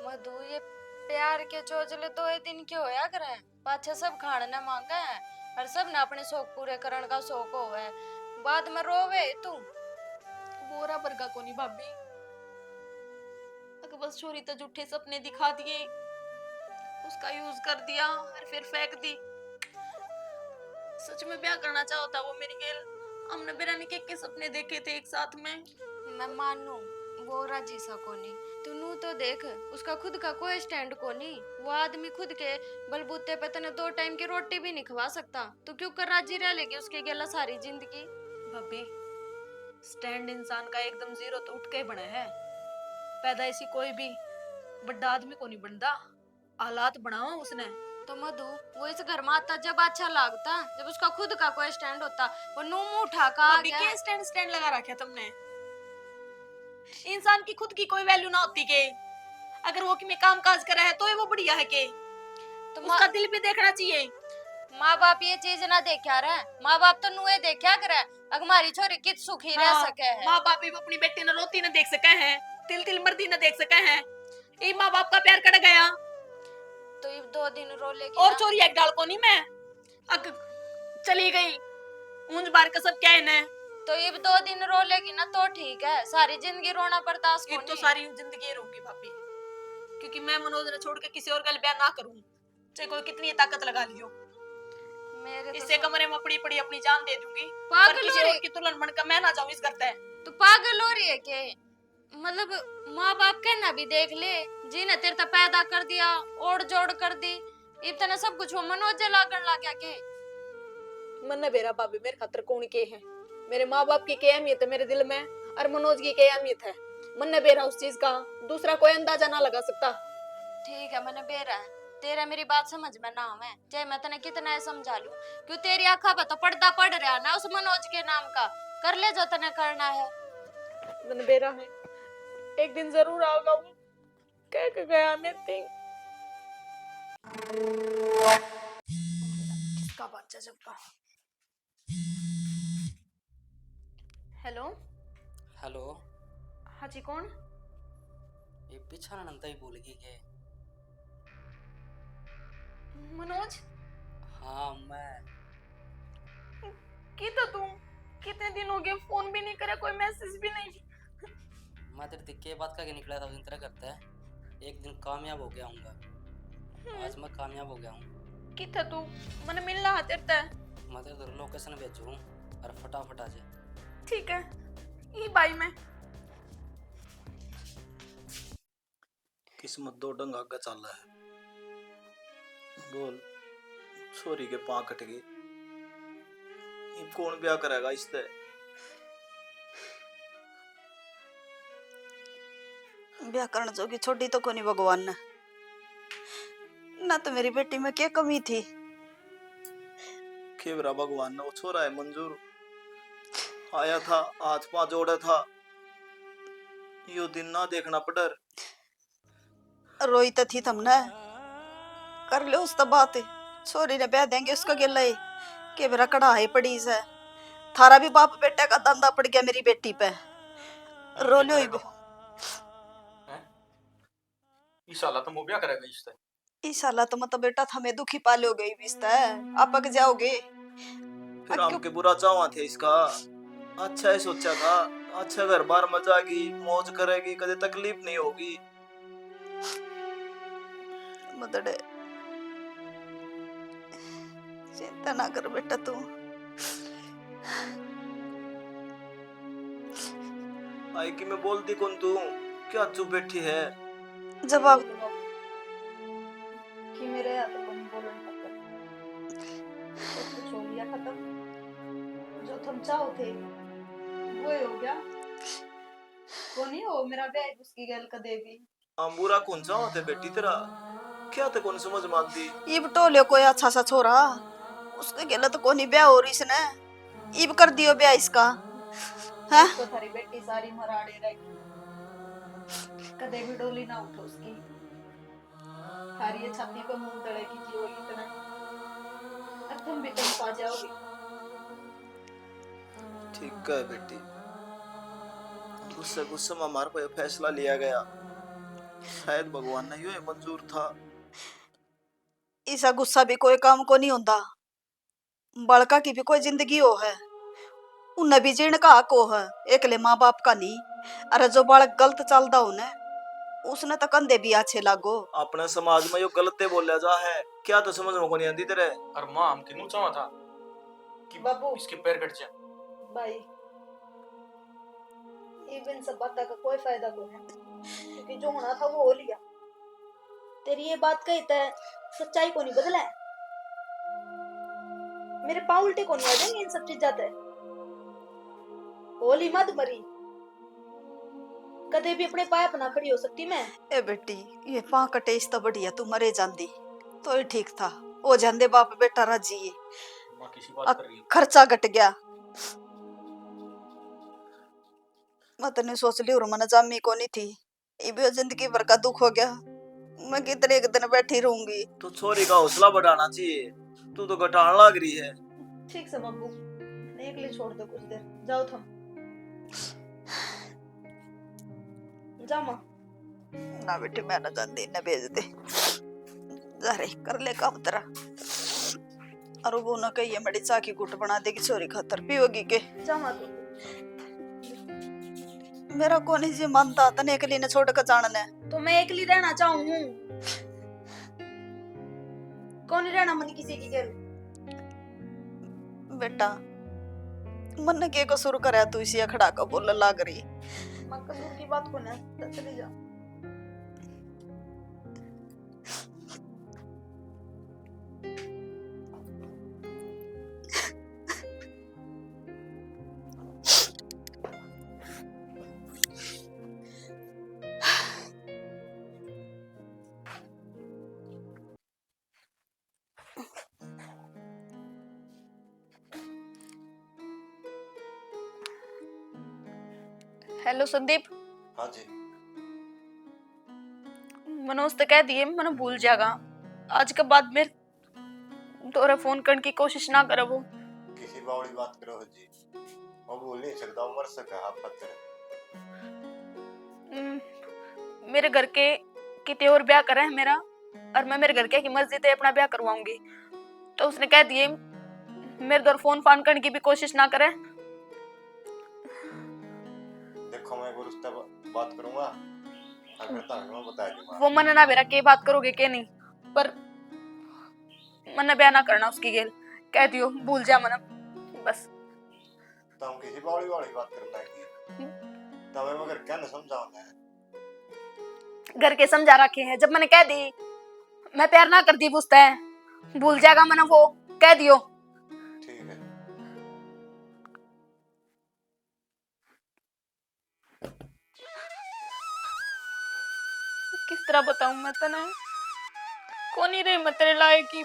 Speaker 4: मधु ये प्यार के चोचले 2 दिन के होया करे पाछे सब खाने मांगा है और सब ने अपने शौक पूरे करने का शौक होवे बाद में रोवे तू
Speaker 7: बोरा बरगा को नहीं भाभी अगर बस छोरी तो झूठे सपने दिखा दिए उसका यूज कर दिया और फिर फेंक दी सच में ब्याह करना चाहता वो मेरी गेल हमने बिरानी के सपने देखे थे एक साथ में
Speaker 4: मैं मानू वो राजी सा कोनी तू तो देख उसका खुद का कोई स्टैंड कोनी वो आदमी खुद के बलबूते पे तने 2 टाइम की रोटी भी नहीं खवा सकता तो क्यों कर राजी रह लेगी उसके गेला सारी जिंदगी
Speaker 7: भाभी स्टैंड इंसान का एकदम जीरो तो उठ के ही बना है पैदा ऐसी कोई भी बड़ा आदमी को नहीं बनता हालात बनाओ उसने
Speaker 4: तो मधु वो इस घर में आता जब अच्छा लगता जब उसका खुद का कोई स्टैंड होता वो मुंह उठा का आ
Speaker 7: भाभी
Speaker 4: गया
Speaker 7: के स्टैंड लगा रखा तुमने इंसान की खुद की कोई वैल्यू ना होती के अगर वो कि में काम काज कर रहा है तो वो बढ़िया है के
Speaker 4: तो
Speaker 7: उसका दिल भी देखना चाहिए
Speaker 4: माँ बाप ये चीज ना देखा रहे माँ बाप तो नुए देखा करे अगर हमारी छोरी कित सुखी रह सके है
Speaker 7: माँ बाप भी अपनी बेटी ने रोती न देख सके हैं तिल तिल मर्दी न देख सके हैं ये माँ बाप का प्यार कट गया
Speaker 4: तो ये 2 दिन रो लेगी
Speaker 7: और
Speaker 4: ना।
Speaker 7: चोरी एक डाल को नहीं मैं अग चली गई ऊंज बार का सब क्या है
Speaker 4: तो ये 2 दिन रो लेगी ना तो ठीक है सारी जिंदगी रोना बर्दाश्त
Speaker 7: ये
Speaker 4: को
Speaker 7: तो सारी जिंदगी रहूंगी भाभी क्योंकि मैं मनोज ने छोड़ के किसी और का ब्याह ना करूं चाहे कोई कितनी ताकत लगा लियो
Speaker 4: मेरे तो
Speaker 7: इससे कमरे में पड़ी पड़ी अपनी जान दे दूंगी पर
Speaker 4: पागल हो
Speaker 7: किसी
Speaker 4: रही
Speaker 7: और की तुलन बनकर मैं ना जाऊं इस घर पे
Speaker 4: तू पागल हो रही है के मतलब माँ बाप कहना भी देख ले जी ने तेरे तो पैदा कर दिया ओढ़ जोड़ कर दी इतना सब कुछ वो मनोज लागण लग गया के
Speaker 7: मन बेरा भाभी मेरे खातर कौन के है मेरे माँ बाप की क्या अहमियत है मेरे दिल में और मनोज की क्या अहमियत है मन बेरा उस चीज का दूसरा कोई अंदाजा ना लगा सकता
Speaker 4: ठीक है मैंने बेरा है तेरा मेरी बात समझ में ना आवे चाहे मैं तने कितना समझा लूं क्यों तेरी आंखा पे तो पर्दा पड़ रहा ना उस मनोज के नाम का कर ले जो तने करना है
Speaker 7: दिन बेरा है, एक दिन जरूर आऊंगा वो। कह के गया मैं थिंक।
Speaker 2: किसका बच्चा जब
Speaker 7: हेलो।
Speaker 1: हेलो,
Speaker 7: हाँ जी, कौन?
Speaker 1: ये पीछा नंता ही भूल गई के?
Speaker 7: मनोज,
Speaker 1: हाँ मैं।
Speaker 7: की तो तुम कितने दिन हो गए, फोन भी नहीं करा, कोई मैसेज भी नहीं।
Speaker 1: मैं तेरे दिक्के बात का निकला था उस दिन तरह करता है, एक दिन कामयाब हो गया हूँ। आज मैं कामयाब हो गया हूँ।
Speaker 7: की था तू मैंने मिलना है तेरे ते।
Speaker 1: मैं तेरे लोकेशन भेजू और फटाफट आ जा।
Speaker 7: ठीक है, ये बाई में।
Speaker 3: किस्मत दो डंग आगे चल रहा है। बोल, छोरी के पांव कट गए, ये कौन ब्याह करेगा इससे?
Speaker 2: ब्याह करने जोगी छोड़ी तो कोनी भगवान ने ना। तो मेरी बेटी में क्या कमी थी?
Speaker 3: केवरा भगवान ने वो छोरा है मंजूर आया था, हाथ पांव जोड़ा था, यो दिन ना देखना पड़र।
Speaker 2: रोई तो थी तुमने, कर लो उस तो बात। छोरी ने ब्याह देंगे उसका गिला है कि मेरा कढ़ाई पड़ी से। थारा भी बाप बेटा का धंधा पड़ गया मेरी बेटी पे। रो लो ही।
Speaker 5: इस साल तो मुंह ब्याह करेगा इससे।
Speaker 2: इस हालत में तो बेटा हमें दुखी पाले हो गई बिस्ता है, आपक जाओगे।
Speaker 3: फिर हमके बुरा चावा थे इसका, अच्छा ही सोचा था, अच्छा घर बार मजा की मौज करेगी, कभी तकलीफ नहीं होगी।
Speaker 2: मदड़े चिंता ना कर बेटा तू।
Speaker 3: आई कि मैं बोलती कौन तू, क्या चुप बैठी है?
Speaker 2: जवाब कि मेरे हाथ को नहीं बोलने पड़ता। सब कुछ हो गया खत्म, जो तुम चाहो थे वो ही हो गया। वो नहीं हो मेरा बैग उसकी गल का देवी।
Speaker 3: हम बुरा कौन चावा थे बेटी तेरा, क्या थे कौन समझ मानती?
Speaker 2: इब टोले कोई अच्छा सा छोरा, उसके गले तो कोनी ब्याह हो रही इसने, इब कर दियो ब्याह इसका। हैं तो थारी बेटी सारी मराड़े रहेगी, कदे भी डोली ना उठो उसकी। थारी ये छाती पे मुंह तड़ेगी जी होगी इतना, अब तुम भी तुम पा जाओगे।
Speaker 3: ठीक है बेटी, गुस्से गुस्से में हमारे को ये फैसला लिया गया, शायद भगवान ने यूं मंजूर था।
Speaker 2: ऐसा गुस्सा भी कोई काम को नहीं होता, बड़का की भी कोई जिंदगी हो है, उन्हें भी जीण का हक हो है, एकले माँ बाप का नहीं। अरे जो बालक गलत चलता उन्हें, उसने तो कंधे भी अच्छे लागो।
Speaker 3: अपने समाज में यो गलत बोला जा है, क्या तो समझ में को नहीं आती तेरे?
Speaker 5: और मां हम किनु चावा था कि
Speaker 2: बाबू
Speaker 5: इसके पैर कट जाए।
Speaker 2: भाई इवन सब बात का कोई फायदा नहीं है, क्योंकि जो होना था वो हो लिया। तेरी ये बात कही तय सच्चाई को नहीं बदला है, मेरे पाँव उल्टे को नहीं आ जाएंगे इन सब चीज़ तय। होली मत मरी, कदे भी अपने पाए अपना खड़ी हो सकती मैं। ए बेटी ये पाँव कटे इस तो बढ़िया तू मरे जांदी तो ही ठीक था, ओ जांदे बाप बेटा राजी है,
Speaker 5: मां किसी बात कर रही है।
Speaker 2: खर्चा घट गया। मैं तने सोच ली और मन जामी को नहीं थी, इबे जिंदगी भर का दुख हो गया, मैं कितने एक दिन बैठी रहूंगी।
Speaker 3: तो छोरी का हौसला बढ़ाना चाहिए, तू तो घटाने लग रही है।
Speaker 2: ठीक से बब्बू, एक लिए छोड़ दो कुछ देर, जाओ तुम जाओ माँ। ना बेटी मैं ना जाती, न भेज दे, जा रे कर ले काम तेरा। और वो ना कही मेरी चाय की गुट बना देगी छोरी खातर, पियोगी के? जा माँ तू। मेरा कौन ही जी मानता तने अकेली ने छोड़ कर जाने, तो मैं अकेली रहना चाहूँ, कौन रहना मन किसी की गल। बेटा मन के कसूर करे तू इसी अखड़ा का बोल लाग रही, मैं कसूर की बात को ना चली जा।
Speaker 7: हेलो संदीप,
Speaker 9: हाँ जी।
Speaker 7: मनोज तो कह दिए मैंने भूल जाएगा। आज के बाद मेरे तोरा फोन करने की कोशिश ना करो। वो
Speaker 9: किसी बावड़ी बात करो जी, वो भूल नहीं सकता, उम्र से कहा पत्थर।
Speaker 7: मेरे घर के कितने और ब्याह करे है मेरा, और मैं मेरे घर के की मर्जी से अपना ब्याह करवाऊंगी। तो उसने कह दिए मेरे दर फोन फान करने की भी कोशिश ना करे।
Speaker 9: देखो मैं गुरु से बात करूंगा, अगर तो मैं बता दूंगा।
Speaker 7: वो मन ना बेरा के बात करोगे के नहीं, पर मन ब्याह ना करना उसकी गेल। कह दियो भूल जा मन बस।
Speaker 9: तो हम किसी बावड़ी वाली बात करना है कि तब मैं मगर क्या न समझाऊंगा।
Speaker 7: घर के समझा रखे हैं, जब मैंने कह दी मैं प्यार ना करती पूछता है भूल जाएगा मन, वो कह दियो।
Speaker 9: ठीक है।
Speaker 7: किस तरह बताऊं मैं तना, कौन ही रही मैं तेरे लायक की।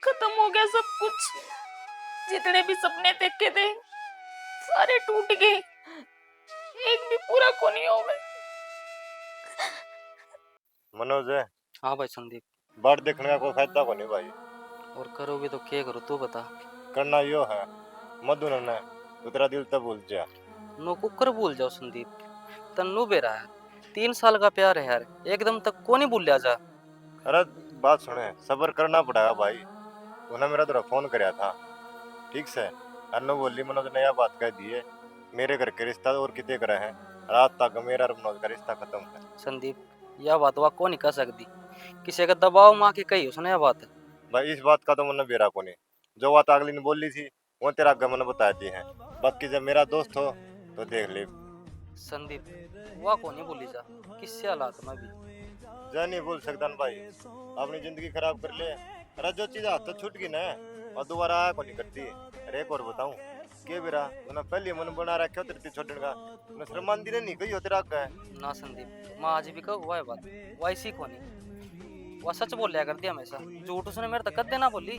Speaker 7: खत्म हो गया सब कुछ, जितने भी सपने देखे थे सारे टूट गए, एक भी पूरा को नहीं हो गए।
Speaker 9: मनोज है
Speaker 1: हाँ भाई संदीप।
Speaker 9: बात देखने का कोई फायदा को नहीं भाई।
Speaker 1: और करोगे तो क्या करो तू बता।
Speaker 9: करना यो है मधु ने तो तेरा दिल तब भूल जा।
Speaker 1: नो कुकर भूल जाओ संदीप, तन्नू बेरा है, 3 साल का प्यार है यार, एकदम तक को नहीं भूल जा।
Speaker 9: अरे बात सुने, सब्र करना पड़ेगा भाई। उन्हें मेरा तेरा फोन कराया था, ठीक से अन्नू बोली मनोज ने यह बात कह दी है, मेरे घर के रिश्ता और कितने करे हैं, रात तक मेरा और मनोज का रिश्ता खत्म है।
Speaker 1: संदीप यह बात वह को नहीं कह सकती, किसी का दबाव माँ के कही उसने यह बात।
Speaker 9: भाई इस बात का तो मन बेरा को नहीं, जो बात अगली ने बोली थी वो तेरा आगे मन बता दी है। बाकी जब मेरा दोस्त हो तो देख ले।
Speaker 1: संदीप वह को नहीं भूली जा, किससे हालात में भी
Speaker 9: जा नहीं भूल सकता न भाई, अपनी जिंदगी खराब कर ले। अरे जो चीज हाथ से छूट गई ना और दोबारा आया को नहीं करती। अरे एक और बताऊं के बेरा मैंने पहले मन बना रखा हो तेरे छोड़ने का, मैं शर्मांदी ने नहीं कही हो तेरा आगे
Speaker 1: ना संदीप। माँ आज भी कहू वह बात वैसी को नहीं, वह सच बोल लिया करती हमेशा, झूठ उसने मेरे तक कदे ना बोली।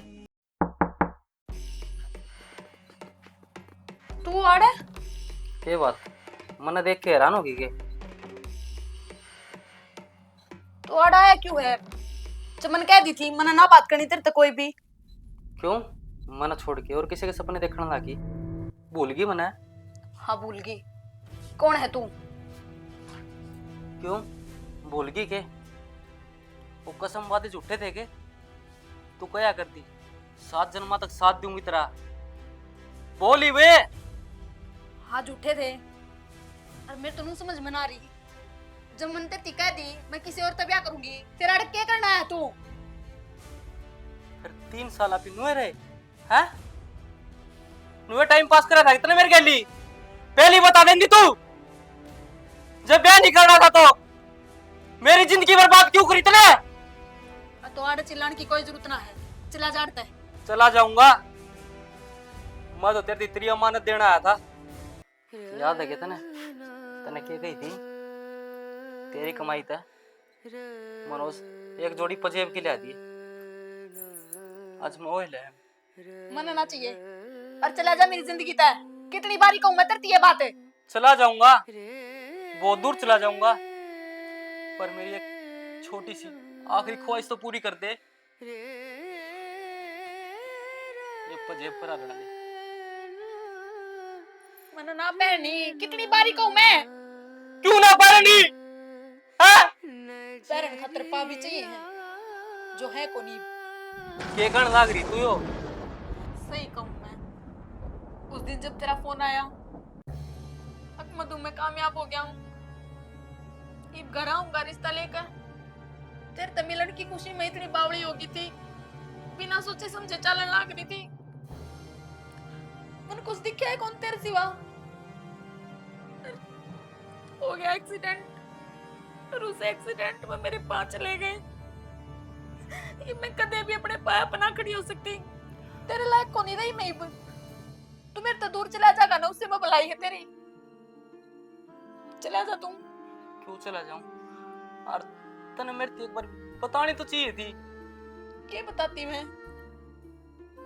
Speaker 7: तू आड़े
Speaker 1: के बात मन देख के हैरान होगी के?
Speaker 7: तू आड़ा है क्यों है? जब मैंने कह दी थी मैंने ना बात करनी तेरे तो कोई भी।
Speaker 1: क्यों मन छोड़ के और किसी के सपने देखने लगी? भूल गई मन?
Speaker 7: हाँ भूल गई। कौन है तू?
Speaker 1: क्यों भूल गई के? वो कसम वादे झूठे थे के? तू क्या करती? 7 जन्मा तक साथ दूंगी तेरा, बोली वे।
Speaker 7: हाँ झूठे थे, और मेरे तो नहीं समझ में ना रही। जब मैंने तेरी कह दी मैं किसी और से ब्याह करूंगी, तेरा अड़क क्या करना है तू?
Speaker 1: फिर 3 साल आप नुए रहे हैं? नुए टाइम पास करा था इतने मेरे गली, पहले बता देंगी तू। जब ब्याह नहीं करना था तो मेरी जिंदगी बर्बाद क्यों करी तूने?
Speaker 7: तो आड़े चिल्लाने की कोई जरूरत ना है, चला जाता है।
Speaker 1: चला जाऊंगा, मैं तो तेरी इतनी अमानत देना आया था। याद है क्या तने? तने क्या कही थी? तेरी कमाई था मनोज एक जोड़ी पजेब की ला दी, आज मैं वही ले।
Speaker 7: मन ना चाहिए और चला जा, मेरी जिंदगी तय। कितनी बारी कहूं मैं तेरी ये बातें?
Speaker 1: चला जाऊंगा, बहुत दूर चला जाऊंगा, पर मेरी एक छोटी सी आखिरी ख्वाहिश तो पूरी कर दे। ये पजेब पर लड़ा दे।
Speaker 7: मन ना पहनी, कितनी बारी कहूं मैं?
Speaker 1: क्यों ना पहनी?
Speaker 7: पैरन खतर पा भी चाहिए है, जो है को नहीं।
Speaker 1: के कण लाग रही तू यो?
Speaker 7: सही कहूं मैं, उस दिन जब तेरा फोन आया मधु मैं कामयाब हो गया हूँ, अब घर आऊंगा रिश्ता लेकर। तेरे तो मिलन की खुशी में इतनी बावड़ी हो गई थी, बिना सोचे समझे चलन लाग रही थी। मन कुछ दिखा है कौन तेरे सिवा? हो गया एक्सीडेंट, और उस एक्सीडेंट में मेरे 5 चले गए। ये मैं कदे भी अपने पाया अपना खड़ी हो सकती, तेरे लायक को नहीं रही मैं। अब तू मेरे तो दूर चला जाएगा ना, उससे मैं बुलाई है तेरी। चला जा तुम।
Speaker 1: क्यों चला जाऊं? और तने मेरे को एक बार बतानी तो चाहिए थी।
Speaker 7: क्या बताती मैं?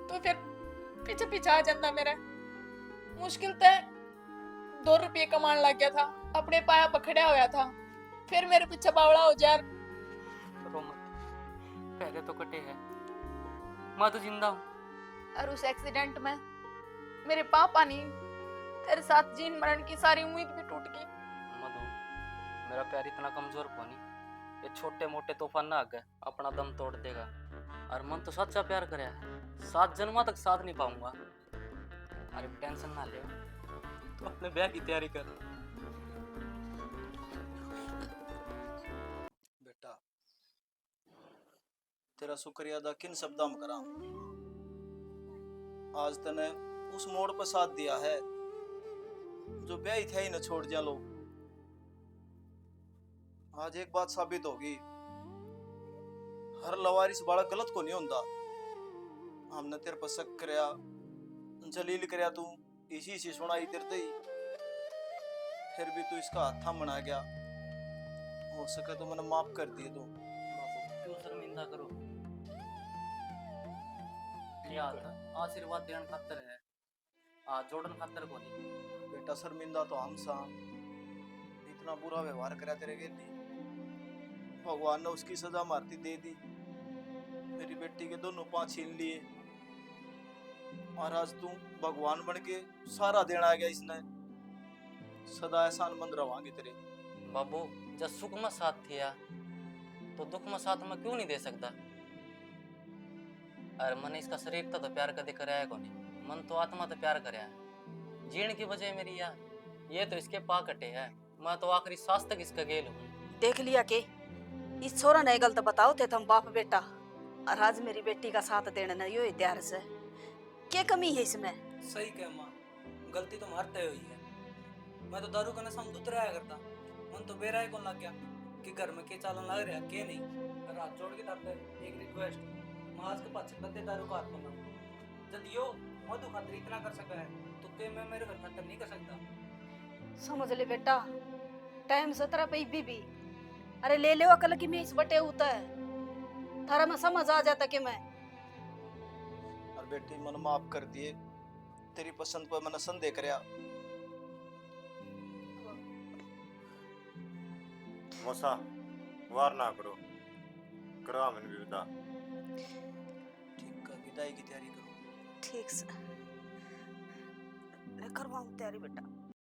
Speaker 7: तो फिर पीछे पीछे आ जाता मेरा। मुश्किल तो 2 रुपये कमाने लग गया था, अपने पाया पकड़या होया था, फिर मेरे पीछे बावड़ा हो जा।
Speaker 1: रो मत, पहले तो कटे है, मैं तो जिंदा हूँ।
Speaker 7: और उस एक्सीडेंट में मेरे पापा ने तेरे साथ जीन मरण की सारी उम्मीद भी टूट गई।
Speaker 1: मधु, मेरा प्यार इतना कमजोर कोनी, ये छोटे मोटे तूफान ना आगे अपना दम तोड़ देगा। और मन तो सच्चा प्यार करे है, 7 जन्मा तक साथ नहीं पाऊंगा। अरे टेंशन ना ले, तू अपने ब्याह की तैयारी कर।
Speaker 3: बेटा, तेरा शुक्रिया अदा किन शब्दों में करा। आज तने उस मोड़ पर साथ दिया है जो ब्याह थे ही न छोड़ जा लो। आज एक बात साबित होगी, हर लवारिस बालक गलत को नहीं होता। हमने तेरे पर शक करया, जलील करया, तू इसी से सुनाई तेरे ही, फिर भी तू इसका हाथ थाम बना गया। हो सके तो मैंने माफ कर दिए तू।
Speaker 1: बापू क्यों शर्मिंदा करो, याद आशीर्वाद देने खातर है, आज जोड़न खातर को नहीं।
Speaker 3: बेटा शर्मिंदा तो हम सा, इतना बुरा व्यवहार करा तेरे गेली, भगवान ने उसकी सजा मारती दे दी। मेरी बेटी के दोनों पांव छीन लिए, और आज तू भगवान बन के सारा देना आ गया। इसने सदा एहसान मंद रवांगे तेरे।
Speaker 1: बाबू जब सुख में साथ थिया तो दुख में साथ में क्यों नहीं दे सकता। अरे मन इसका शरीर तो प्यार कदे कराया को नहीं, मन तो आत्मा तो प्यार कराया है। जीण की वजह मेरी या ये तो इसके पा कटे है, मैं तो आखिरी सांस तक इसका गेल हूँ।
Speaker 2: देख लिया के इस छोरा ने गलत बताओ थे तुम बाप बेटा, और आज मेरी बेटी का साथ देने न यो तैयार से, क्या कमी है इसमें।
Speaker 8: सही कह माँ, गलती तो मारते हुई है। मैं तो दारू का नशा में उतराया करता, मन तो बेराय को लग गया कि घर में के चालन लग रहा के नहीं। और हाथ जोड़ के ताते एक रिक्वेस्ट, मैं आज के पास कते दारू का हाथ पकड़, जब यो मधु खातिर इतना कर सका है तो के मैं मेरे घर खातिर नहीं कर सकता।
Speaker 2: समझ ले बेटा, टाइम से तेरा पे भी अरे ले ले अकल की मैं इस बटे होता है, थारा में समझ आ जाता कि मैं।
Speaker 3: और बेटी मन माफ कर दिए, तेरी पसंद पर मैंने संदेह करया।
Speaker 9: मौसा वार ना करो, करो मन भी विदा।
Speaker 3: ठीक है, विदाई की तैयारी करो।
Speaker 2: ठीक से मैं करवाऊं तैयारी बेटा।